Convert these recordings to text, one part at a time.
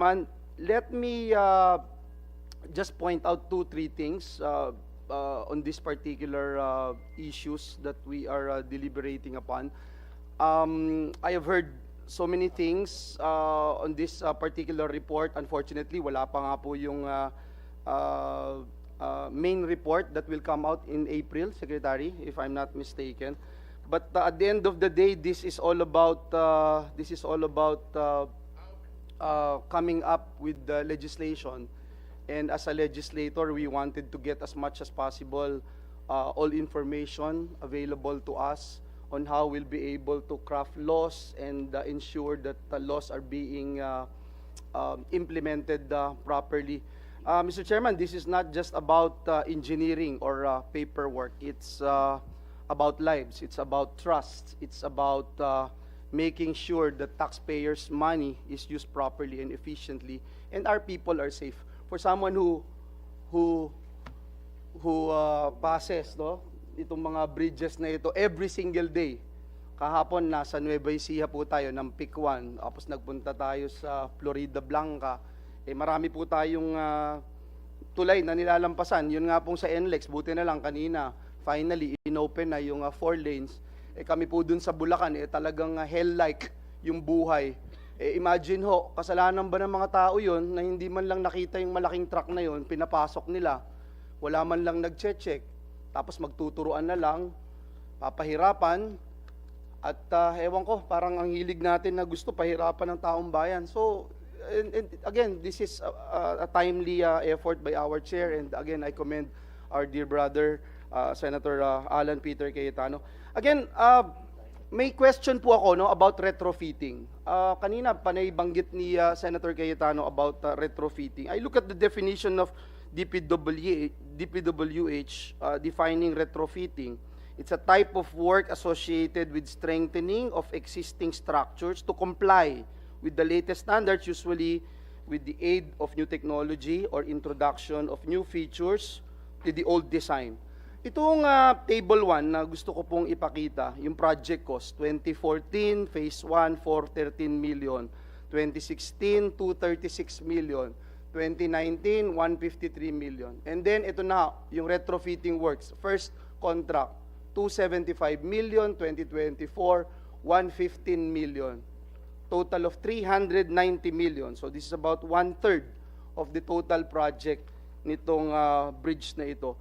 Man, let me just point out two, three things on this particular issues that we are deliberating upon. I have heard so many things on this particular report. Unfortunately, wala pa nga po yung main report that will come out in April, Secretary, if I'm not mistaken. But at the end of the day, this is all about coming up with the legislation. And as a legislator, we wanted to get as much as possible all information available to us on how we'll be able to craft laws and ensure that the laws are being implemented properly. Mr. Chairman, this is not just about engineering or paperwork. It's about lives. It's about trust. It's about making sure that taxpayers' money is used properly and efficiently, and our people are safe. For someone who passes, no, itong mga bridges na ito every single day. Kahapon nasa Nueva Ecija po tayo ng Pic 1, tapos nagpunta tayo sa Florida Blanca. Marami po tayong tulay na nilalampasan. Yun nga pong sa NLEX, buti na lang kanina, finally inopen na yung 4 lanes. Kami po dun sa Bulacan, talagang hell-like yung buhay. Imagine ho, kasalanan ba ng mga tao yon na hindi man lang nakita yung malaking truck na yon, pinapasok nila, wala man lang nag-check, tapos magtuturuan na lang, papahirapan, at ewan ko, parang ang hilig natin na gusto pahirapan ng taong bayan. So, and again, this is a timely effort by our chair, and again, I commend our dear brother, Senator Alan Peter Cayetano. Again, may question po ako, no, about retrofitting. Kanina panay banggit ni Senator Cayetano about retrofitting. I look at the definition of DPWH defining retrofitting. It's a type of work associated with strengthening of existing structures to comply with the latest standards, usually with the aid of new technology or introduction of new features to the old design. Itong table 1 na gusto ko pong ipakita, yung project cost, 2014, phase 1, 413 million, 2016, 236 million, 2019, 153 million. And then ito na, yung retrofitting works, first contract, 275 million, 2024, 115 million. Total of 390 million. So this is about 1/3 of the total project nitong bridge na ito.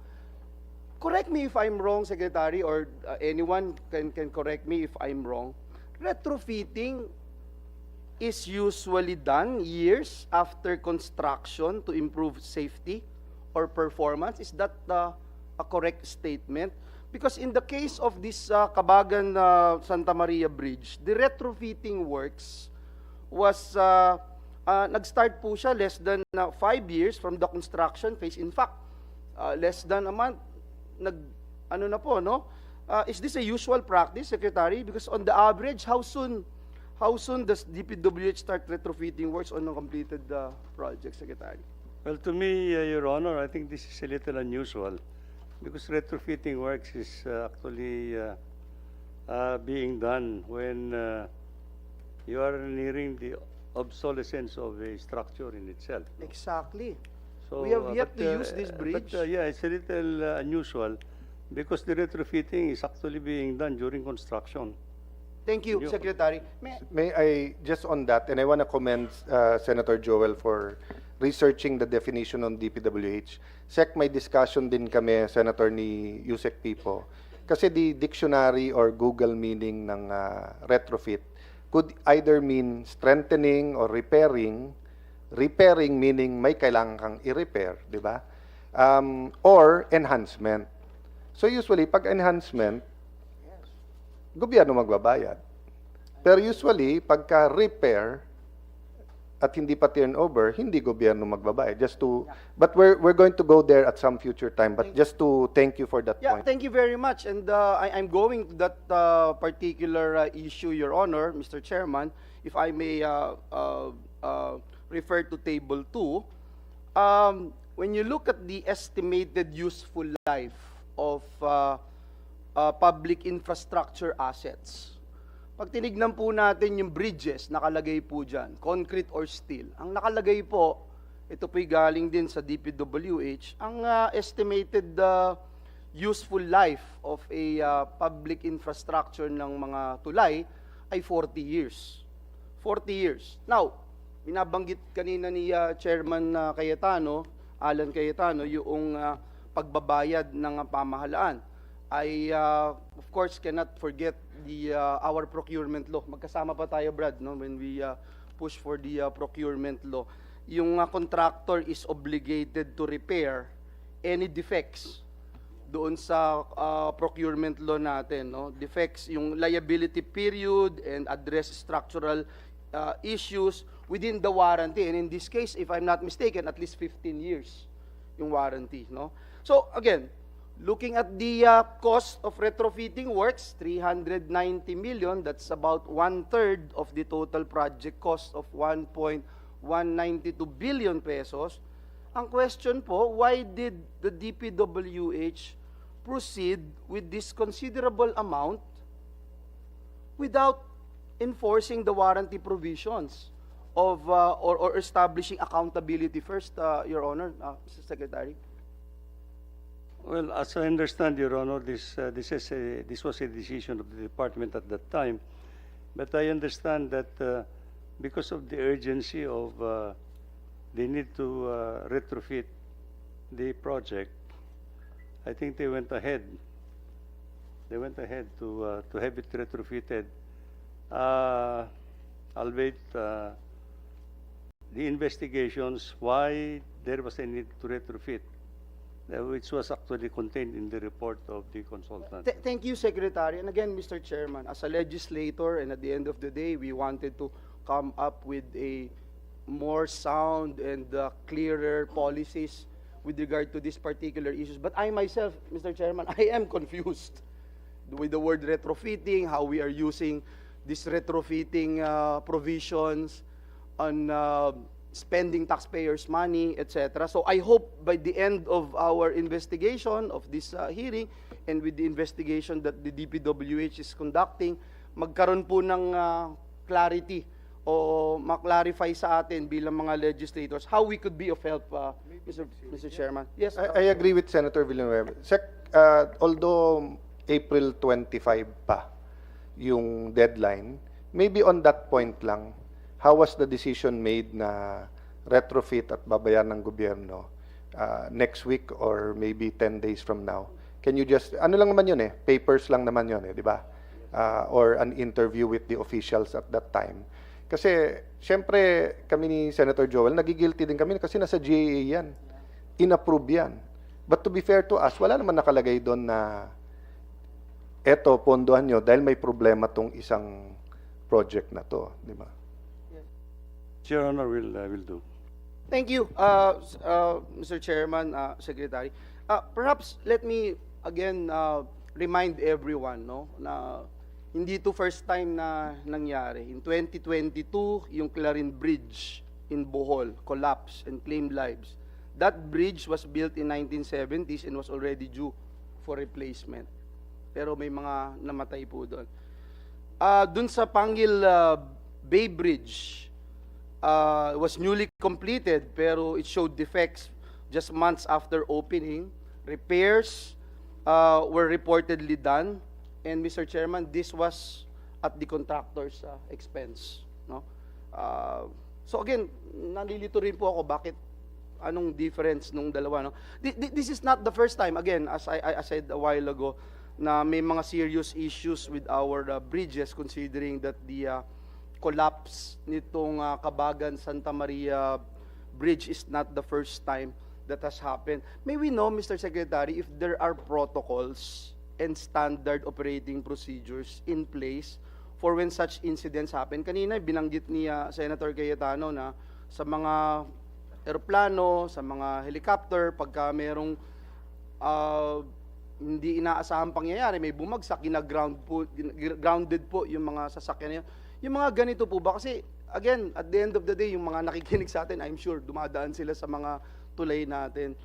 Correct me if I'm wrong, Secretary, or anyone can correct me if I'm wrong. Retrofitting is usually done years after construction to improve safety or performance. Is that a correct statement? Because in the case of this Cabagan Santa Maria Bridge, the retrofitting works was nag-start po siya less than 5 years from the construction phase. In fact, less than a month ano na po, no? Is this a usual practice, Secretary? Because on the average, how soon does DPWH start retrofitting works on a completed project, Secretary? Well, to me, Your Honor, I think this is a little unusual because retrofitting works is actually being done when you are nearing the obsolescence of a structure in itself. No? Exactly. So, We have yet to use this bridge. Yeah, it's a little unusual because the retrofitting is actually being done during construction. Thank you, Secretary. May I, just on that, and I want to commend Senator Joel for researching the definition on DPWH. Sec, may discussion din kami, Senator, ni Yusek Pipo. Kasi the dictionary or Google meaning ng retrofit could either mean strengthening or repairing. Repairing meaning may kailangan kang i-repair, di ba? Or enhancement. So usually, pag enhancement, gobyerno magbabayad. Pero usually, pagka repair at hindi pa turnover, hindi gobyerno magbabayad. But we're going to go there at some future time. But just to thank you for that point. Thank you very much. And I'm going to that particular issue, Your Honor, Mr. Chairman, if I may refer to Table 2. When you look at the estimated useful life of public infrastructure assets, Pag tinignan po natin yung bridges, nakalagay po dyan, concrete or steel. Ang nakalagay po, ito po'y galing din sa DPWH, ang estimated useful life of a public infrastructure ng mga tulay ay 40 years. 40 years. Now, binabanggit kanina ni Chairman Cayetano, Alan Cayetano, yung pagbabayad ng pamahalaan. I, of course, cannot forget our procurement law. Magkasama pa tayo, Brad, no, when we push for the procurement law. Yung contractor is obligated to repair any defects doon sa procurement law natin, no? Defects, yung liability period and address structural issues within the warranty. And in this case, if I'm not mistaken, at least 15 years yung warranty, no? So again, looking at the cost of retrofitting works, 390 million, that's about 1/3 of the total project cost of 1.192 billion pesos. Ang question po, why did the DPWH proceed with this considerable amount without enforcing the warranty provisions of or establishing accountability first, Your Honor, Mr. Secretary? Well, as I understand, Your Honor, this was a decision of the department at that time. But I understand that because of the urgency of the need to retrofit the project, I think they went ahead. They went ahead to have it retrofitted. Albeit the investigations why there was a need to retrofit, which was actually contained in the report of the consultant. Thank you, Secretary. And again, Mr. Chairman, as a legislator, and at the end of the day, we wanted to come up with a more sound and clearer policies with regard to these particular issues. But I myself, Mr. Chairman, I am confused with the word retrofitting, how we are using these retrofitting provisions on spending taxpayers' money, etc. So I hope by the end of our investigation of this hearing and with the investigation that the DPWH is conducting, magkaroon po ng clarity o maklarify sa atin bilang mga legislators how we could be of help, Mr. Chairman. Yes, I agree with Senator Villanueva. Although April 25 pa yung deadline, maybe on that point lang, how was the decision made na retrofit at babayaran ng gobyerno next week or maybe 10 days from now? Can you just, ano lang naman yun papers lang naman yun di ba? Or an interview with the officials at that time. Kasi, syempre, kami ni Senator Joel, nagigilty din kami kasi nasa GAA yan. Inapprove yan. But to be fair to us, wala naman nakalagay doon na eto, pondohan nyo dahil may problema tong isang project na to. Di ba? Your Honor, will do. Thank you, Mr. Chairman, Secretary. Perhaps let me again remind everyone, no, na hindi to first time na nangyari. In 2022, yung Clarin Bridge in Bohol collapsed and claimed lives. That bridge was built in 1970s and was already due for replacement. Pero may mga namatay po doon. Dun sa Pangil Bay Bridge, was newly completed pero it showed defects just months after opening. Repairs were reportedly done, and Mr. Chairman, this was at the contractor's expense, no? So again, nalilito rin po ako bakit anong difference nung dalawa, no? This is not the first time, again, as I said a while ago, na may mga serious issues with our bridges, considering that the collapse nitong Kabagan Santa Maria Bridge is not the first time that has happened. May we know, Mr. Secretary, if there are protocols and standard operating procedures in place for when such incidents happen? Kanina, binanggit ni Senator Cayetano na sa mga eroplano, sa mga helicopter, pagka merong hindi inaasahang pangyayari, may bumagsak, grounded po yung mga sasakyan niya. Yung mga ganito po ba? Kasi, again, at the end of the day, yung mga nakikinig sa atin, I'm sure, dumadaan sila sa mga tulay natin.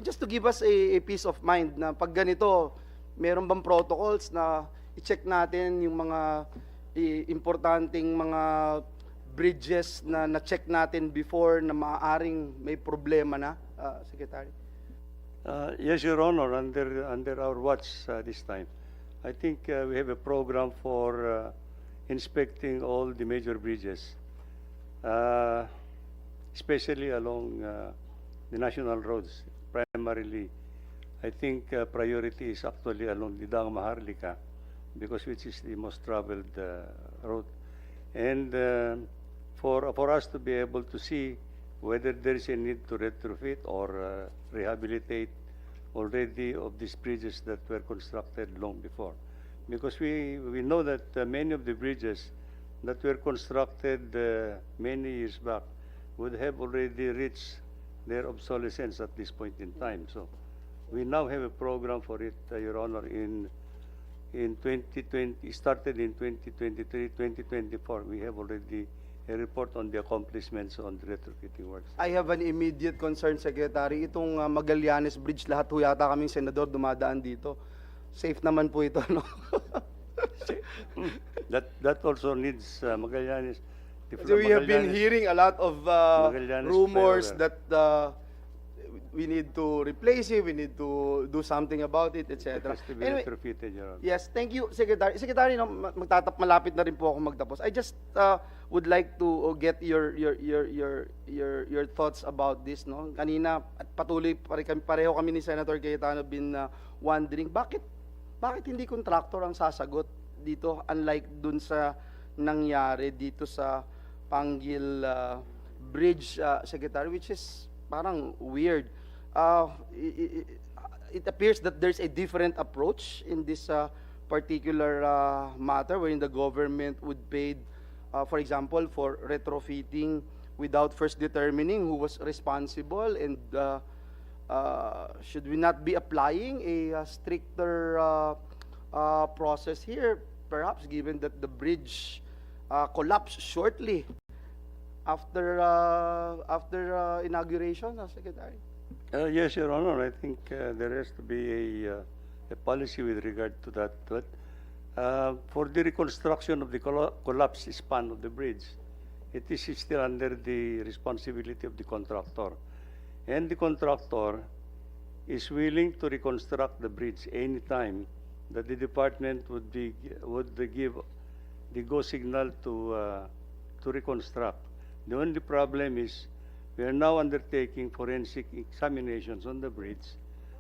Just to give us a peace of mind na pag ganito, meron bang protocols na i-check natin yung mga importanteng mga bridges na na-check natin before na maaaring may problema na, Secretary? Yes, Your Honor, under our watch this time. I think we have a program for inspecting all the major bridges, especially along the national roads. Primarily, I think priority is actually along the Daang Maharlika, because which is the most traveled road. And for us to be able to see whether there is a need to retrofit or rehabilitate already of these bridges that were constructed long before. Because we know that many of the bridges that were constructed many years back would have already reached their obsolescence at this point in time. So we now have a program for it, Your Honor, in 2020, started in 2023, 2024. We have already a report on the accomplishments on the retrofitting works. I have an immediate concern, Secretary. Itong Magallanes Bridge, lahat ho yata kaming senador dumadaan dito. Safe naman po ito, no? That also needs Magallanes. So we have been Magallanes- hearing a lot of Magallanes rumors flyover. that we need to replace it, we need to do something about it, It etc. has to be Anyway, retrofitted, Your Honor. yes, thank you, Secretary. Secretary, no, malapit na rin po ako magtapos. I just would like to get your thoughts about this, no? Kanina at patuloy pareho kami ni Senator Cayetano been wondering bakit hindi contractor ang sasagot dito, unlike dun sa nangyari dito sa Panggil Bridge, Secretary, which is parang weird. It appears that there's a different approach in this particular matter, wherein the government would pay, for example, for retrofitting without first determining who was responsible, and should we not be applying a stricter process here, perhaps, given that the bridge collapsed shortly after inauguration, Secretary? Yes, Your Honor. I think there has to be a policy with regard to that. But for the reconstruction of the collapsed span of the bridge, it is still under the responsibility of the contractor. And the contractor is willing to reconstruct the bridge any time that the department would give the go signal to reconstruct. The only problem is we are now undertaking forensic examinations on the bridge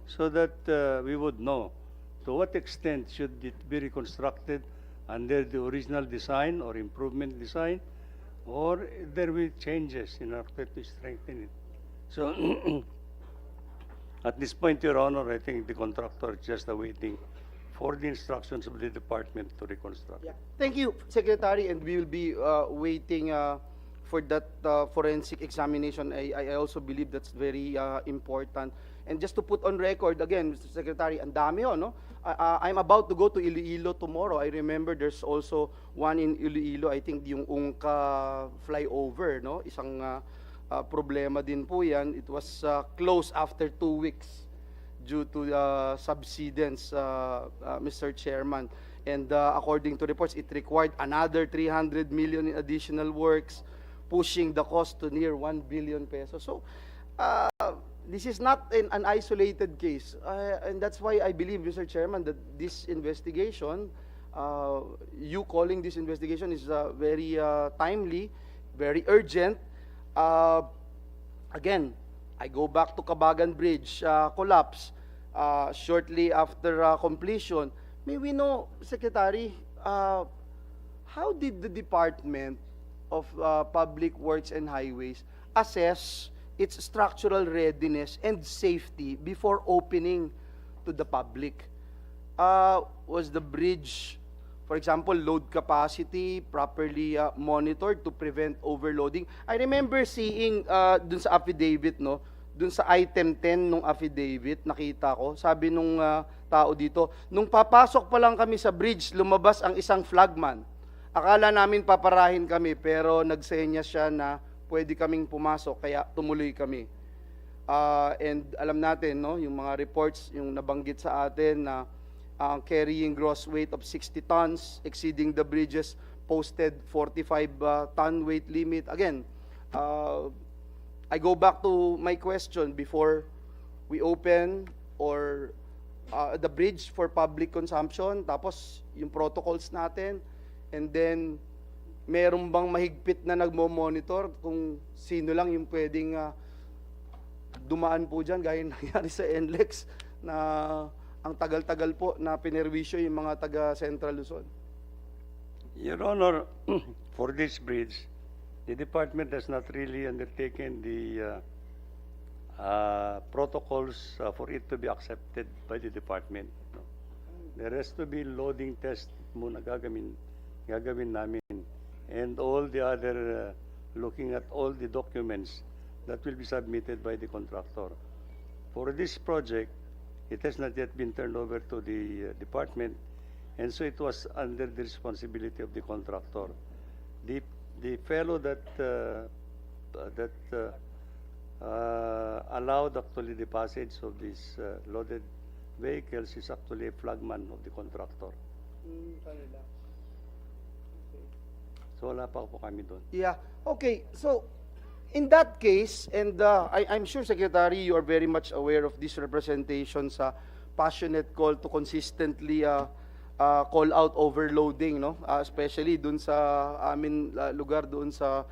so that we would know to what extent should it be reconstructed under the original design or improvement design, or there will be changes in order to strengthen it. So at this point, Your Honor, I think the contractor is just awaiting for the instructions of the department to reconstruct. Yeah. Thank you, Secretary, and we will be waiting for that forensic examination. I also believe that's very important. And just to put on record, again, Mr. Secretary, ang dami no? I'm about to go to Iloilo tomorrow. I remember there's also one in Iloilo, I think yung Ungka flyover, no? Isang problema din po yan. It was closed after 2 weeks due to subsidence, Mr. Chairman. And according to reports, it required another 300 million in additional works, pushing the cost to near 1 billion pesos. So, this is not an isolated case. And that's why I believe, Mr. Chairman, that this investigation, you calling this investigation is very timely, very urgent. Again, I go back to Cabagan Bridge collapse shortly after completion. May we know, Secretary, how did the Department of Public Works and Highways assess its structural readiness and safety before opening to the public? Was the bridge, for example, load capacity properly monitored to prevent overloading? I remember seeing dun sa affidavit, no, dun sa item 10 nung affidavit, nakita ko, sabi nung tao dito, nung papasok pa lang kami sa bridge, lumabas ang isang flagman. Akala namin paparahin kami, pero nagsenya siya na pwede kaming pumasok, kaya tumuloy kami. And alam natin, no, yung mga reports, yung nabanggit sa atin na carrying gross weight of 60 tons, exceeding the bridge's posted 45-ton weight limit. Again, I go back to my question before we open or the bridge for public consumption, tapos yung protocols natin, and then meron bang mahigpit na nagmo-monitor kung sino lang yung pwedeng dumaan po dyan, gaya nangyari sa NLEX na ang tagal-tagal po na pinerwisyo yung mga taga Central Luzon. Your Honor, for this bridge, the department has not really undertaken the protocols for it to be accepted by the department. No? There has to be loading test muna gagawin namin, and all the other looking at all the documents that will be submitted by the contractor. For this project, it has not yet been turned over to the department, and so it was under the responsibility of the contractor. The fellow that allowed actually the passage of these loaded vehicles is actually a flagman of the contractor. So wala pa po kami doon. Yeah. Okay. So, in that case, and I'm sure, Secretary, you are very much aware of this representation's passionate call to consistently call out overloading, no? Especially dun sa amin lugar doon sa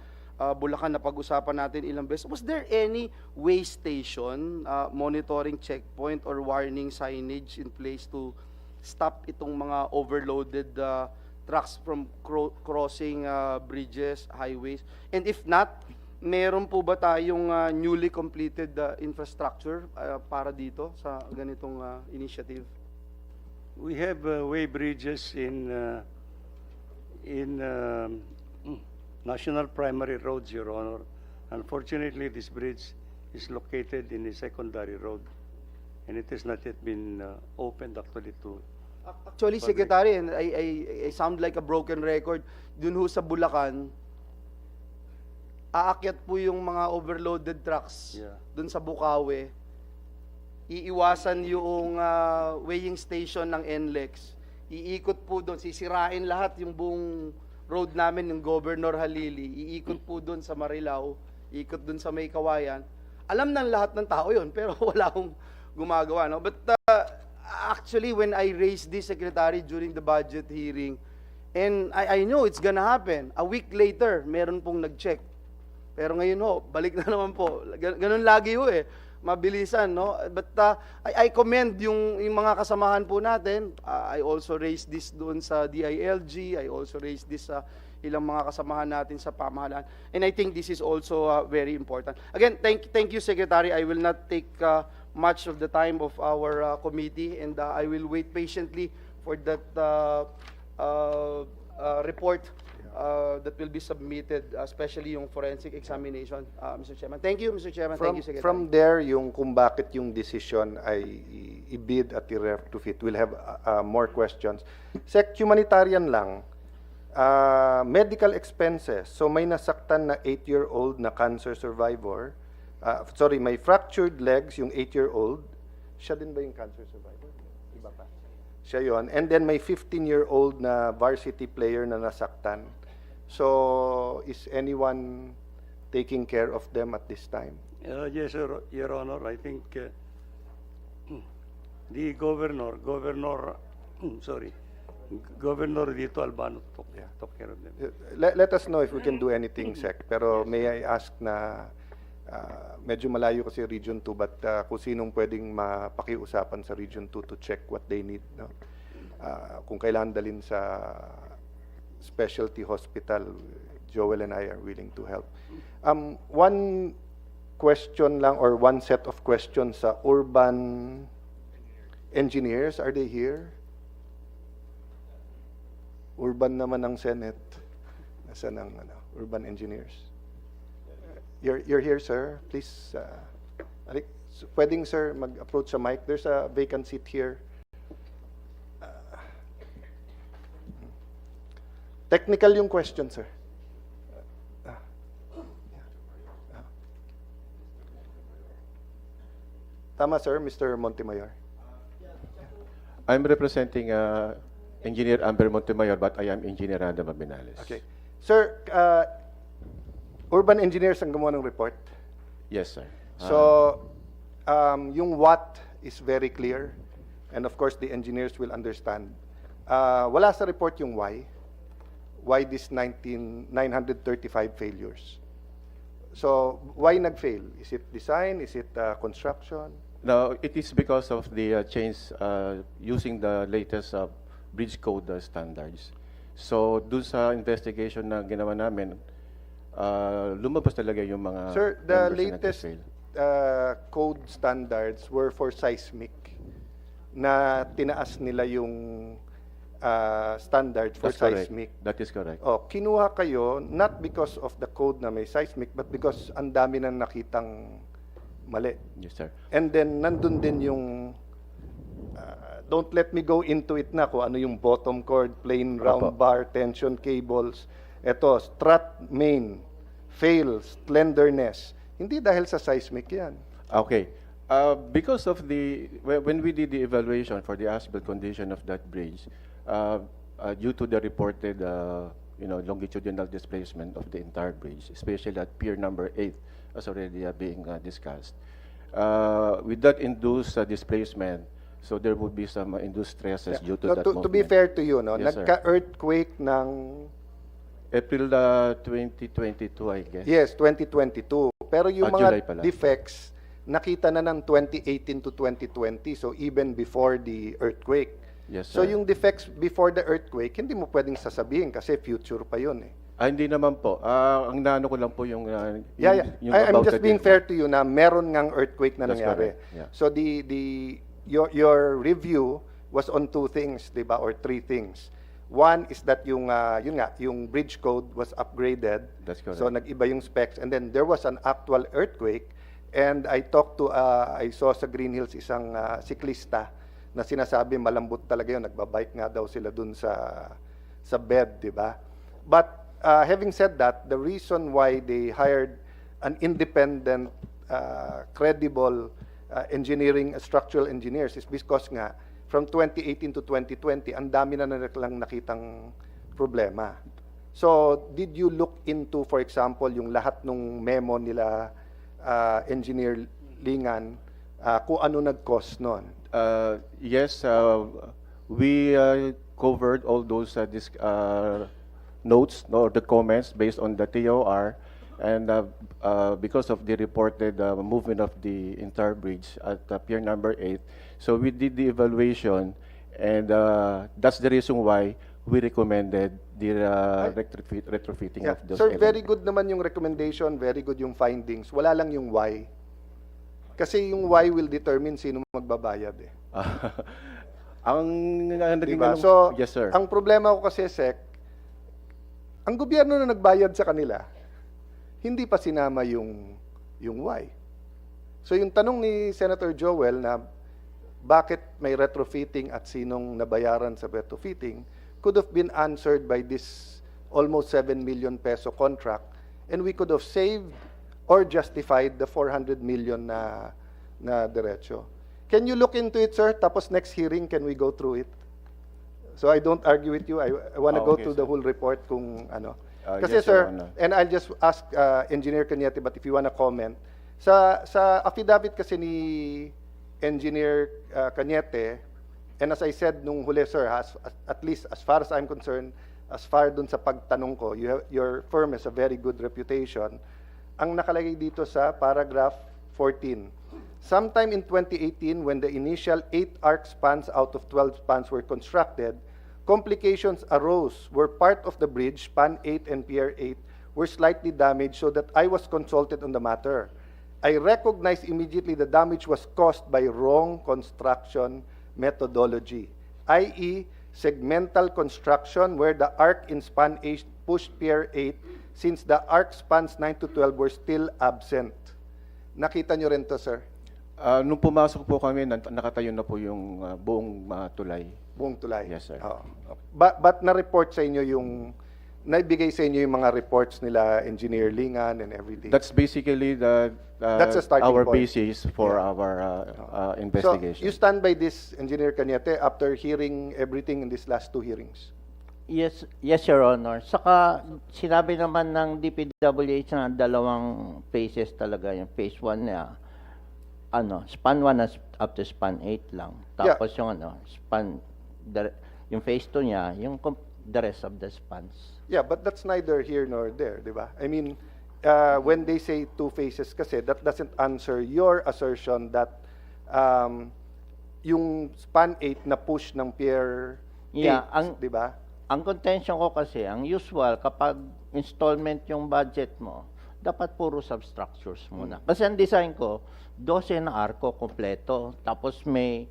Bulacan na pag-usapan natin ilang beses. Was there any way station, monitoring checkpoint or warning signage in place to stop itong mga overloaded trucks from crossing bridges, highways? And if not, meron po ba tayong newly completed infrastructure para dito sa ganitong initiative? We have way bridges in national primary roads, Your Honor. Unfortunately, this bridge is located in a secondary road, and it has not yet been opened actually to. Actually, Secretary, and I sound like a broken record, dun ho sa Bulacan, aakyat po yung mga overloaded trucks dun sa Bukawi. Iiwasan yung weighing station ng NLEX. Iikot po doon, sisirain lahat yung buong road namin ng Governor Halili. Iikot po doon sa Marilao, iikot doon sa May Kawayan. Alam ng lahat ng tao yun, pero wala akong gumagawa. No? But actually, when I raised this, Secretary, during the budget hearing, and I know it's gonna happen, a week later, meron pong nag-check. Pero ngayon ho, balik na naman po. Ganun lagi ho eh. Mabilisan, no? But I commend yung mga kasamahan po natin. I also raised this doon sa DILG. I also raised this sa ilang mga kasamahan natin sa pamahalaan. And I think this is also very important. Again, thank you, Secretary. I will not take much of the time of our committee, and I will wait patiently for that report that will be submitted, especially yung forensic examination, Mr. Chairman. Thank you, Mr. Chairman. Thank you, Secretary. From there, yung kung bakit yung decision ay i-bid at i-retrofit, we'll have more questions. Sec, humanitarian lang, medical expenses. So may nasaktan na 8-year-old na cancer survivor. Sorry, may fractured legs yung 8-year-old. Siya din ba yung cancer survivor? Iba pa. Siya yun. And then may 15-year-old na varsity player na nasaktan. So, is anyone taking care of them at this time? Yes, Your Honor. I think the Governor Dito Albano took care of them. Let us know if we can do anything, Sec. Pero may I ask na medyo malayo kasi Region 2, but kung sinong pwedeng mapakiusapan sa Region 2 to check what they need, no? Kung kailangan dalhin sa specialty hospital, Joel and I are willing to help. One question lang, or one set of questions sa urban engineers. Are they here? Urban naman ang Senate. Nasaan ang urban engineers? You're here, sir. Please, pwedeng, sir, mag-approach sa mic. There's a vacant seat here. Technical yung question, sir. Tama, sir, Mr. Montemayor. I'm representing Engineer Amber Montemayor, but I am Engineer Randa Mabinales. Okay. Sir, urban engineers ang gumawa ng report. Yes, sir. So, yung what is very clear, and of course the engineers will understand. Wala sa report yung why. Why this 935 failures? So, why nag-fail? Is it design? Is it construction? Now, it is because of the change using the latest bridge code standards. So, dun sa investigation na ginawa namin, lumabas talaga yung mga Sir, the members na latest nag-fail. code standards were for seismic na tinaas nila yung standard for That's correct. seismic. That is correct. Oh, kinuha kayo not because of the code na may seismic but because ang dami nang nakitang mali. Yes, sir. And then nandun din yung don't let me go into it na kung ano yung bottom cord, plain round Opo. bar, tension cables. Ito, strut main, fail, slenderness. Hindi dahil sa seismic yan. Okay. Because of when we did the evaluation for the as-built condition of that bridge, due to the reported, longitudinal displacement of the entire bridge, especially at pier number 8, as already being discussed, with that induced displacement, so there would be some induced stresses due to No, that to be movement. fair to you, no, Yes, sir. nagka-earthquake ng April 2022, I guess. yes, 2022. Pero yung July mga pala. defects nakita na ng 2018 to 2020, so even before the earthquake. Yes, So sir. yung defects before the earthquake, hindi mo pwedeng sasabihin kasi future pa yun eh. Hindi naman po. Ang naano ko lang po yung Yeah. yung I'm about just the being fair to you na meron ngang earthquake na That's nangyari. correct, yeah. So your review was on two things, 'di ba, or three things. One is that yung bridge code was upgraded. That's correct. So nag-iba yung specs, and then there was an actual earthquake, and I saw sa Green Hills isang siklista na sinasabi malambot talaga yun, nagbabike nga daw sila dun sa bed, 'di ba? But having said that, the reason why they hired an independent, credible engineering, structural engineers is because nga, from 2018 to 2020, ang dami na lang nakitang problema. So, did you look into, for example, yung lahat ng memo nila, Engineer Lingan, kung ano nag-cause nun? Yes, we covered all those notes or the comments based on the TOR, and because of the reported movement of the entire bridge at pier number 8, so we did the evaluation, and that's the reason why we recommended the retrofitting Yeah. of those Sir, elements. very good naman yung recommendation, very good yung findings. Wala lang yung why. Kasi yung why will determine sino magbabayad eh. Ang naging Diba? ano- So, yes, sir. ang problema ko kasi, Sec, ang gobyerno na nagbayad sa kanila, hindi pa sinama yung why. So, yung tanong ni Senator Joel na bakit may retrofitting at sinong nabayaran sa retrofitting could have been answered by this almost 7 million peso contract, and we could have saved or justified the 400 million na diretso. Can you look into it, sir? Tapos next hearing, can we go through it? So I don't argue with you. I want to go Okay, through the whole report kung ano. Kasi yes, Your sir, Honor. and I'll just ask Engineer Cañete, but if you want to comment, sa affidavit kasi ni Engineer Cañete, and as I said nung huli, sir, at least as far as I'm concerned, as far dun sa pagtanong ko, your firm has a very good reputation. Ang nakalagay dito sa paragraph 14, sometime in 2018, when the initial 8 arc spans out of 12 spans were constructed, complications arose where part of the bridge, span 8 and pier 8, were slightly damaged so that I was consulted on the matter. I recognized immediately the damage was caused by wrong construction methodology, i.e., segmental construction where the arc in span 8 pushed pier 8 since the arc spans 9 to 12 were still absent. Nakita nyo rin to, sir? Nung pumasok po kami, nakatayo na po yung buong tulay. Buong tulay. Yes, sir. Oo. But na-report sa inyo naibigay sa inyo yung mga reports nila, Engineer Lingan and everything. That's basically That's a starting our point. basis for Yeah. our So, investigation. you stand by this, Engineer Cañete, after hearing everything in these last 2 hearings? Yes, yes, Your Honor. Saka sinabi naman ng DPWH na dalawang phases talaga. Yung phase 1 niya, span 1 up to span 8 lang. Yeah. Tapos yung yung phase 2 niya, yung the rest of the spans. Yeah, but that's neither here nor there, di ba? I mean, when they say 2 phases kasi, that doesn't answer your assertion that yung span 8 na push ng Pier 8, Yeah, di ba? Ang contention ko kasi, ang usual, kapag installment yung budget mo, dapat puro substructures muna. Kasi ang design ko, 12 na arko kompleto. Tapos may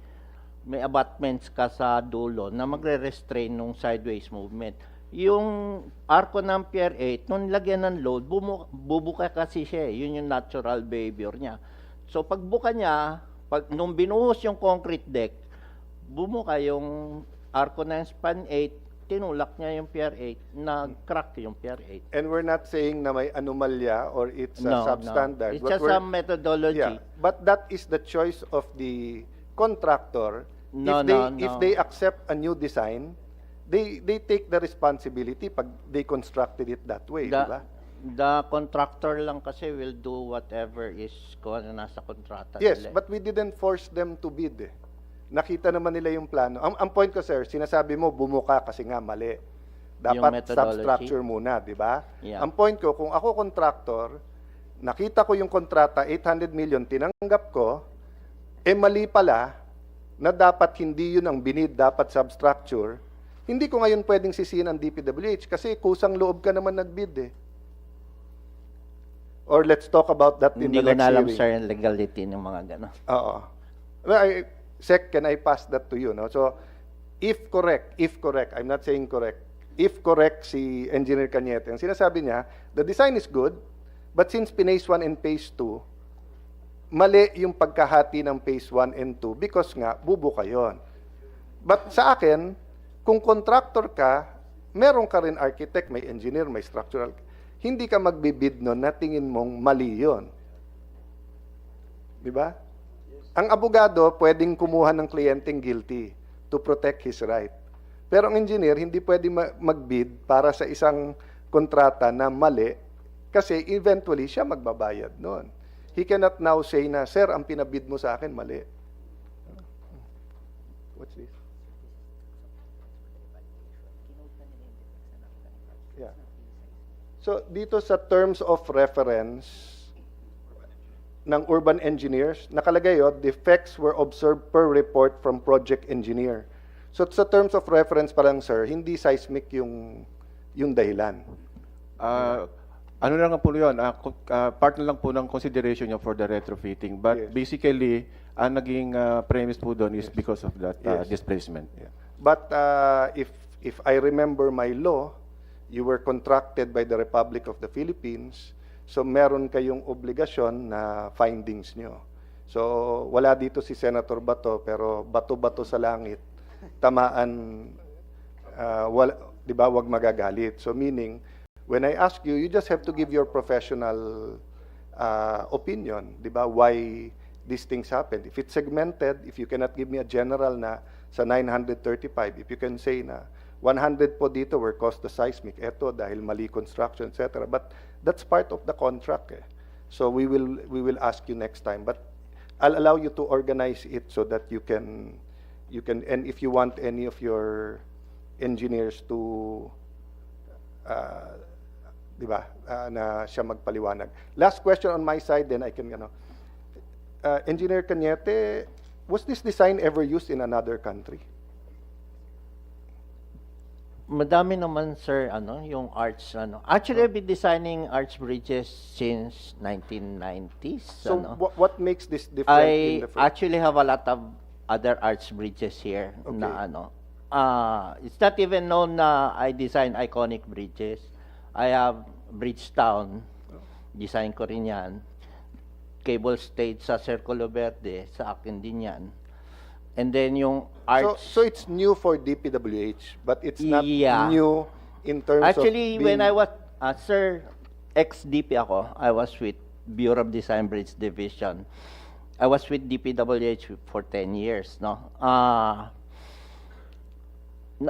abutments ka sa dulo na magre-restrain nung sideways movement. Yung arko ng Pier 8, nung lagyan ng load, bubuka kasi siya. Yun yung natural behavior niya. So pagbuka niya, nung binuhos yung concrete deck, bumuka yung arko ng span 8, tinulak niya yung Pier 8, nag-crack yung Pier 8. And we're not saying na may anomalya or it's No, substandard. It's but just we're- a methodology. Yeah, but that is the choice of the contractor. No, If they accept a new design, they take the responsibility pag they constructed it that way, di ba? The contractor lang kasi will do whatever is kung ano nasa kontrata Yes, nila. but we didn't force them to bid. Nakita naman nila yung plano. Ang point ko, sir, sinasabi mo bumuka kasi nga mali. Dapat methodology? substructure muna, di ba? Yeah. Ang point ko, kung ako contractor, nakita ko yung kontrata, 800 million, tinanggap ko, mali pala, na dapat hindi yun ang binid, dapat substructure, hindi ko ngayon pwedeng sisihin ang DPWH kasi kusang loob ka naman nagbid. Or let's talk about that in Hindi the ko next na alam, hearing. sir, yung legality ng mga gano'n. Oo. Well, Sec, can I pass that to you? No? So, if correct, I'm not saying correct, if correct si Engineer Cañete, ang sinasabi niya, the design is good, but since phase 1 and phase 2, mali yung pagkahati ng phase 1 and 2 because nga, bubuka yon. But sa akin, kung contractor ka, meron ka rin architect, may engineer, may structural, hindi ka magbibid nun na tingin mong mali yon. Di ba? Ang abogado pwedeng kumuha ng kliyenteng guilty to protect his right. Pero ang engineer hindi pwede magbid para sa isang kontrata na mali kasi eventually siya magbabayad noon. He cannot now say na, sir, ang pinabid mo sa akin mali. What's this? Yeah. So dito sa terms of reference ng urban engineers, nakalagay defects were observed per report from project engineer. So sa terms of reference pa lang, sir, hindi seismic yung dahilan. Ano lang po yun, part na lang po ng consideration niya for the retrofitting. But Yes. basically, ang naging premise po doon is because of that Yes. displacement. Yeah. But if I remember my law, you were contracted by the Republic of the Philippines, so meron kayong obligasyon na findings nyo. So wala dito si Senator Bato, pero bato-bato sa langit, tamaan, di ba, wag magagalit. So meaning, when I ask you, you just have to give your professional opinion, di ba, why these things happen. If it's segmented, if you cannot give me a general na sa 935, if you can say na 100 po dito were caused the seismic, eto dahil mali construction, etc. But that's part of the contract. So we will ask you next time. But I'll allow you to organize it so that you can, and if you want any of your engineers to, di ba, na siya magpaliwanag. Last question on my side, then I can, Engineer Cañete, was this design ever used in another country? Madami naman, sir, yung arch, Actually, I've been designing arch bridges since 1990s. So what makes this different in I the first? actually have a lot of other arch bridges here na it's not even known na I design iconic bridges. I have Bridgetown, design ko rin yan. Cable stage sa Circulo Verde, sa akin din yan. And then yung arch... So it's new for DPWH, but it's not Yeah. new in terms Actually, of when being- I was, sir, ex-DP ako, I was with Bureau of Design Bridge Division. I was with DPWH for 10 years, no?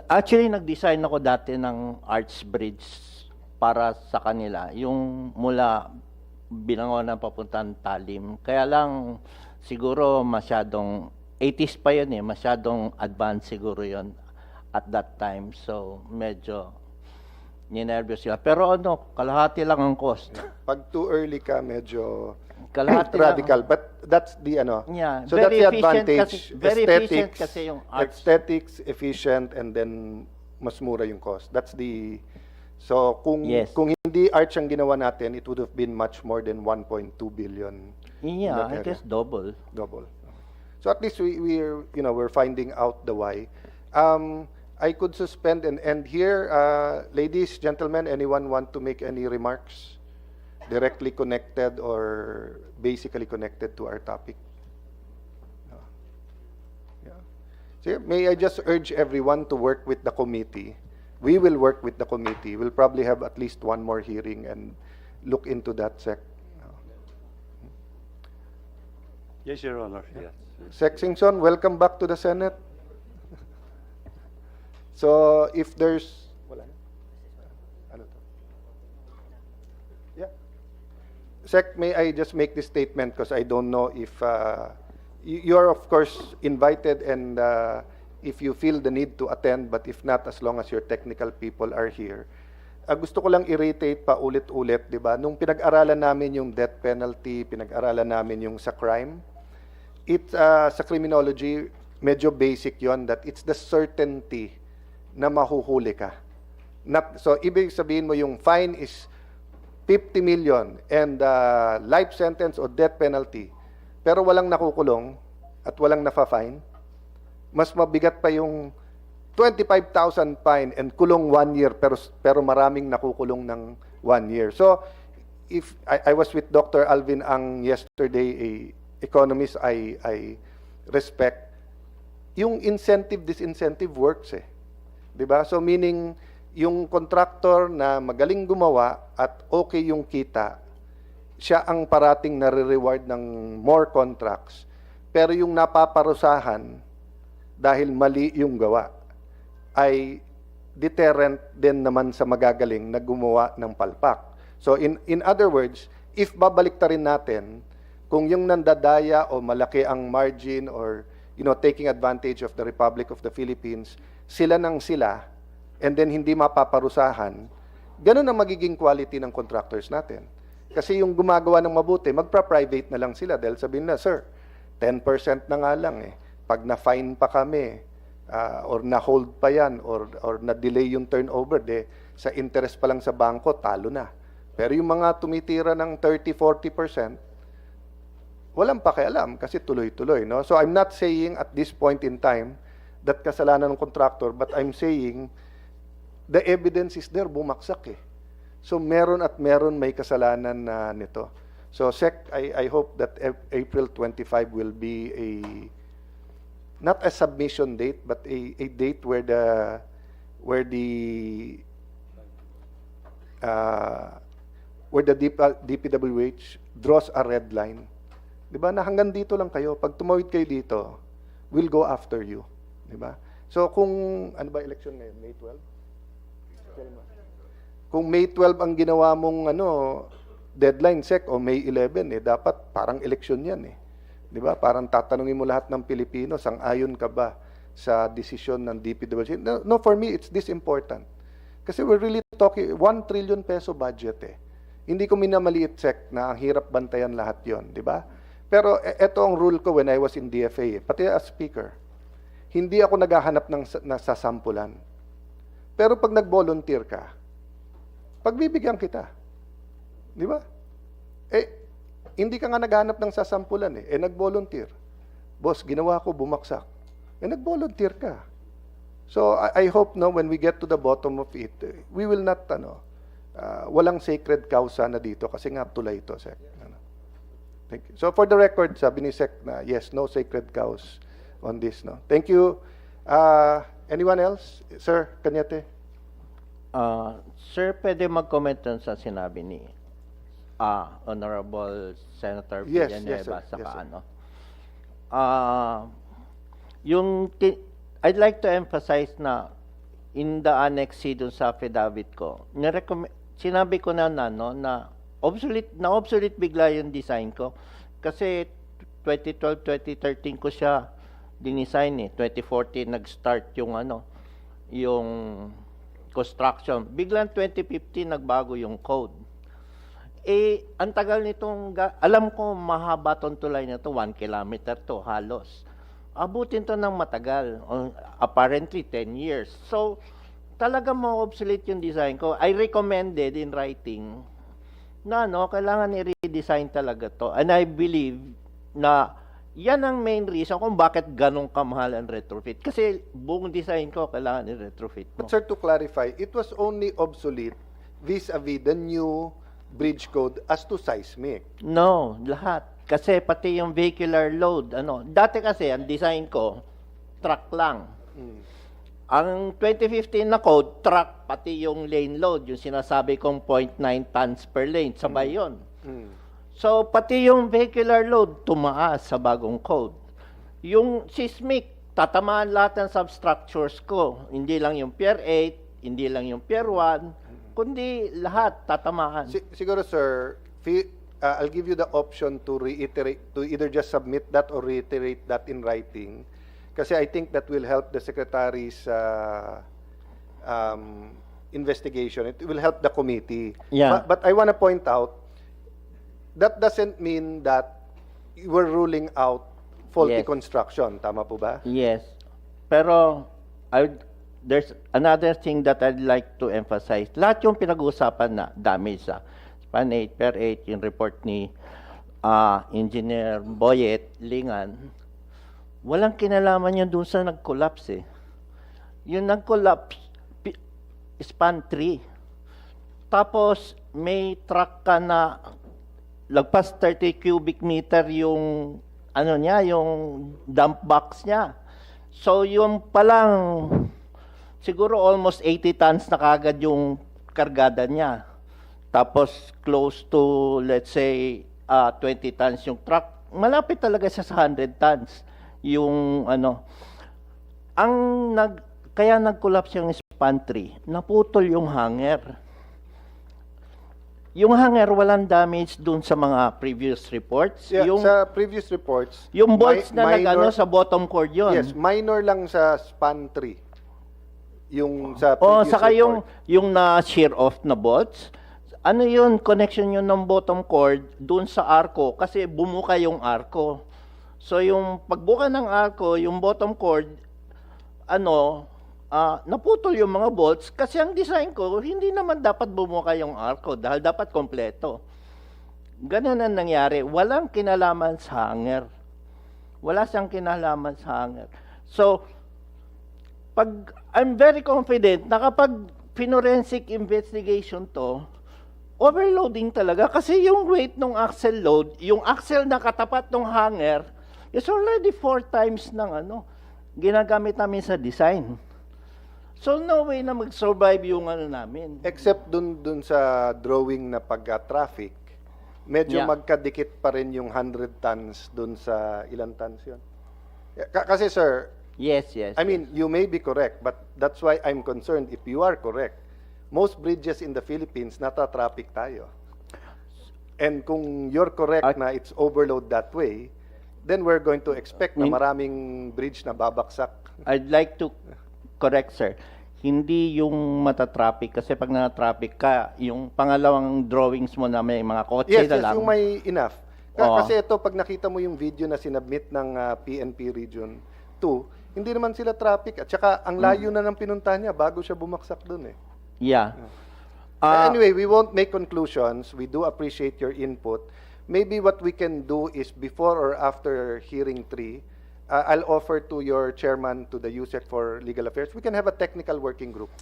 Actually, nag-design ako dati ng arch bridge para sa kanila. Yung mula Binangonan papuntang Talim. Kaya lang, siguro masyadong, 80s pa yun eh, masyadong advanced siguro yun at that time. So, medyo ninervyos sila. Pero ano, kalahati lang ang cost. pag too early ka, medyo Kalahati lang. radical. But that's the ano. Yeah, So that's very the efficient advantage. kasi- very efficient kasi yung arts. Aesthetics, efficient, and then mas mura yung cost. That's the... So kung Yes. kung hindi arch ang ginawa natin, it would have been much more than 1.2 billion. Yeah, that I area. guess double. Double. So at least we're you know we're finding out the why. I could suspend and end here. Ladies, gentlemen, anyone want to make any remarks directly connected or basically connected to our topic? No. Yeah. So may I just urge everyone to work with the committee. We will work with the committee. We'll probably have at least one more hearing and look into that, Sec. Yes, Your Honor. Yes. Sec Singson, welcome back to the Senate. So, if there's... Wala na? Ano to? Yeah. Sec, may I just make this statement because I don't know if... you are, of course, invited and if you feel the need to attend, but if not, as long as your technical people are here. Gusto ko lang i-reiterate pa ulit-ulit, di ba? Nung pinag-aralan namin yung death penalty, pinag-aralan namin yung sa crime, sa criminology, medyo basic yon that it's the certainty na mahuhuli ka. So, ibig sabihin mo yung fine is 50 million and life sentence o death penalty, pero walang nakukulong at walang nafa-fine, mas mabigat pa yung 25,000 fine and kulong 1 year pero maraming nakukulong ng 1 year. So, if I was with Dr. Alvin Ang yesterday, a economist I respect, yung incentive disincentive works eh. 'Di ba? So meaning yung contractor na magaling gumawa at okay yung kita, siya ang parating nare-reward ng more contracts. Pero yung napaparusahan dahil mali yung gawa ay deterrent din naman sa magagaling na gumawa ng palpak. So in other words, if babalik ta rin natin kung yung nandadaya o malaki ang margin or taking advantage of the Republic of the Philippines, sila nang sila and then hindi mapaparusahan, ganun ang magiging quality ng contractors natin. Kasi yung gumagawa ng mabuti, magpa-private na lang sila dahil sabihin na, sir, 10% na nga lang eh. Pag na-fine pa kami, or na-hold pa yan, or na-delay yung turnover, sa interest pa lang sa bangko, talo na. Pero yung mga tumitira ng 30-40%, walang pakialam kasi tuloy-tuloy. No? So I'm not saying at this point in time that kasalanan ng contractor, but I'm saying the evidence is there, bumaksak eh. So meron at meron may kasalanan na nito. So Sec, I hope that April 25 will be not a submission date, but a date where the DPWH draws a red line. 'Di ba? Na hanggang dito lang kayo. Pag tumawid kayo dito, we'll go after you. 'Di ba? So kung ano ba election ngayon? May 12? Kung May 12 ang ginawa mong deadline, Sec, o May 11 dapat parang election 'yan eh. 'Di ba? Parang tatanungin mo lahat ng Pilipino, sang-ayon ka ba sa desisyon ng DPWH? No, for me it's this important. Kasi we're really talking 1 trillion peso budget eh. Hindi ko minamaliit, Sec, na ang hirap bantayan lahat 'yon, 'di ba? Pero ito ang rule ko when I was in DFA, pati as speaker. Hindi ako naghahanap ng nasasampulan. Pero pag nag-volunteer ka, pagbibigyan kita. Di ba? Hindi ka nga naghahanap ng sasampulan eh. Nag-volunteer. Boss, ginawa ko, bumaksak. Nag-volunteer ka. So, I hope when we get to the bottom of it, we will not, walang sacred causa na dito kasi nga tulay ito, Sec. Thank you. So, for the record, sabi ni Sec na, yes, no sacred cows on this, no? Thank you. Anyone else? Sir Cañete? Sir, pwede mag-comment dun sa sinabi ni Honorable Senator Yes, yes, Villanueva sir. saka Yes, sir. ano. I'd like to emphasize na in the annex C dun sa affidavit ko, sinabi ko na na obsolete bigla yung design ko kasi 2012, 2013 ko siya dinisign 2014 nag-start yung yung construction. Biglang 2015 nagbago yung code. Ang tagal nitong, alam ko mahaba tong tulay na to, 1 kilometer to halos. Abutin to ng matagal, apparently 10 years. So, talaga mo obsolete yung design ko. I recommended in writing na kailangan i-redesign talaga to. And I believe na yan ang main reason kung bakit ganong kamahal ang retrofit. Kasi buong design ko kailangan i-retrofit mo. But sir, to clarify, it was only obsolete vis-a-vis the new bridge code as to seismic. No, lahat. Kasi pati yung vehicular load, dati kasi ang design ko, truck lang. Ang 2015 na code, truck, pati yung lane load, yung sinasabi kong 0.9 tons per lane, sabay yun. So, pati yung vehicular load, tumaas sa bagong code. Yung seismic, tatamaan lahat ng substructures ko. Hindi lang yung Pier 8, hindi lang yung Pier 1, kundi lahat tatamaan. Siguro sir, I'll give you the option to reiterate, to either just submit that or reiterate that in writing. Kasi I think that will help the Secretary's investigation. It will help the committee. Yeah. But I want to point out, that doesn't mean that we're ruling out faulty Yes. construction. Tama po ba? Yes. Pero there's another thing that I'd like to emphasize. Lahat yung pinag-uusapan na damage sa Span 8, Per 8, yung report ni Engineer Boyet, Lingan, walang kinalaman yun dun sa nag-collapse Yung nag-collapse, Span 3. Tapos, may truck ka na lagpas 30 cubic meter yung yung dump box niya. So, yung palang siguro almost 80 tons na kagad yung kargada niya. Tapos close to, let's say, 20 tons yung truck. Malapit talaga siya sa 100 tons. Yung kaya nag-collapse yung span 3, naputol yung hanger. Yung hanger, walang damage dun sa mga previous reports. Yeah, yung, sa previous reports, yung bolts na minor- sa bottom cord yun. Yes, minor lang sa span 3. Yung sa previous Saka report. yung na-shear off na bolts, yun, connection yun ng bottom cord dun sa arco kasi bumuka yung arco. So yung pagbuka ng arco, yung bottom cord, naputol yung mga bolts kasi ang design ko, hindi naman dapat bumuka yung arco dahil dapat kompleto. Ganun ang nangyari. Walang kinalaman sa hanger. Wala siyang kinalaman sa hanger. So, I'm very confident na kapag forensic investigation to, overloading talaga kasi yung weight ng axle load, yung axle na katapat ng hanger, is already 4 times ng ginagamit namin sa design. So no way na mag-survive yung namin. Except dun sa drawing na pagka-traffic, medyo Yeah. magkadikit pa rin yung 100 tons dun sa ilang tons yun. Kasi sir, Yes. I mean, you may be correct, but that's why I'm concerned if you are correct. Most bridges in the Philippines, nata-traffic tayo. And kung you're correct na it's overload that way, then we're going to expect na maraming bridge na babaksak. I'd like to correct, sir. Hindi yung mata-traffic kasi pag na-traffic ka, yung pangalawang drawings mo na may mga kotse Yes, na yes, lang. yung may enough. Oo. Kasi ito, pag nakita mo yung video na sinubmit ng PNP Region 2, hindi naman sila traffic. At saka, ang layo na ng pinunta niya bago siya bumaksak dun Yeah. Anyway, we won't make conclusions. We do appreciate your input. Maybe what we can do is before or after hearing 3, I'll offer to your chairman to the USEC for Legal Affairs. We can have a technical working group.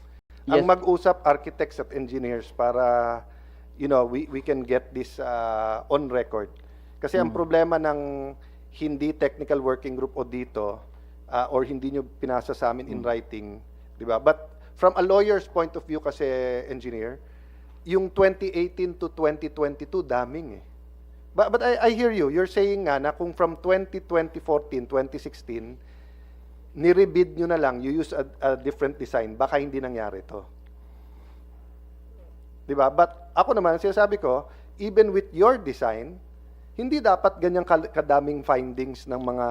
Yes. Ang mag-usap architects at engineers para we can get this on record. Kasi ang problema ng hindi technical working group o dito or hindi nyo pinasa sa amin in writing, di ba? But from a lawyer's point of view kasi, engineer, yung 2018 to 2022, daming eh. But I hear you. You're saying nga na kung from 2014, 2016, nirebid nyo na lang, you use a different design, baka hindi nangyari to. Diba? But ako naman, sinasabi ko, even with your design, hindi dapat ganyang kadaming findings ng mga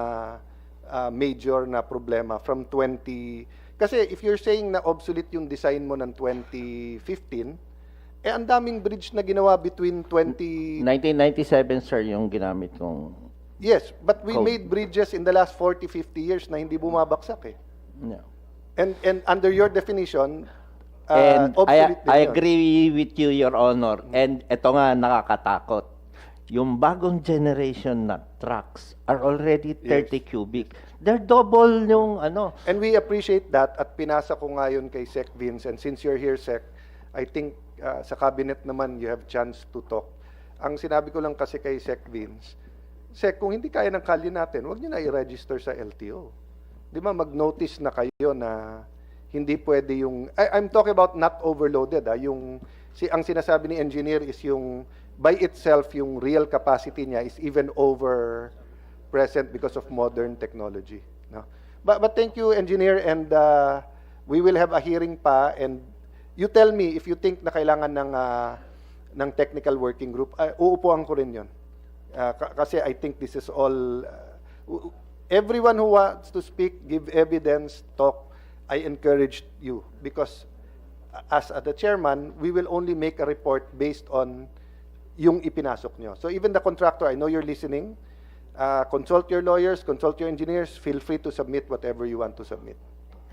major na problema from 20... Kasi if you're saying na obsolete yung design mo ng 2015, eh ang daming bridge na ginawa between 1997, sir, yung ginamit kong... Yes, but we Code. made bridges in the last 40, 50 years na hindi bumabagsak eh. Yeah. And under your definition, And obsolete din I yun. agree with you, Your Honor. And ito nga nakakatakot. Yung bagong generation na trucks are already 30 cubic. They're double yung ano. And we appreciate that at pinasa ko nga yun kay Sec Vince. And since you're here, Sec, I think sa cabinet naman you have chance to talk. Ang sinabi ko lang kasi kay Sec Vince, Sec, kung hindi kaya ng kalye natin, huwag nyo na i-register sa LTO. Di ba, mag-notice na kayo na hindi pwede yung... I'm talking about not overloaded. Ang sinasabi ni engineer is yung, by itself, yung real capacity niya is even over present because of modern technology. No? But thank you, engineer, and we will have a hearing pa, and you tell me if you think na kailangan ng technical working group. Uupuan ko rin yun. Kasi I think this is all... everyone who wants to speak, give evidence, talk, I encourage you. Because as the chairman, we will only make a report based on yung ipinasok nyo. So even the contractor, I know you're listening. Consult your lawyers, consult your engineers. Feel free to submit whatever you want to submit.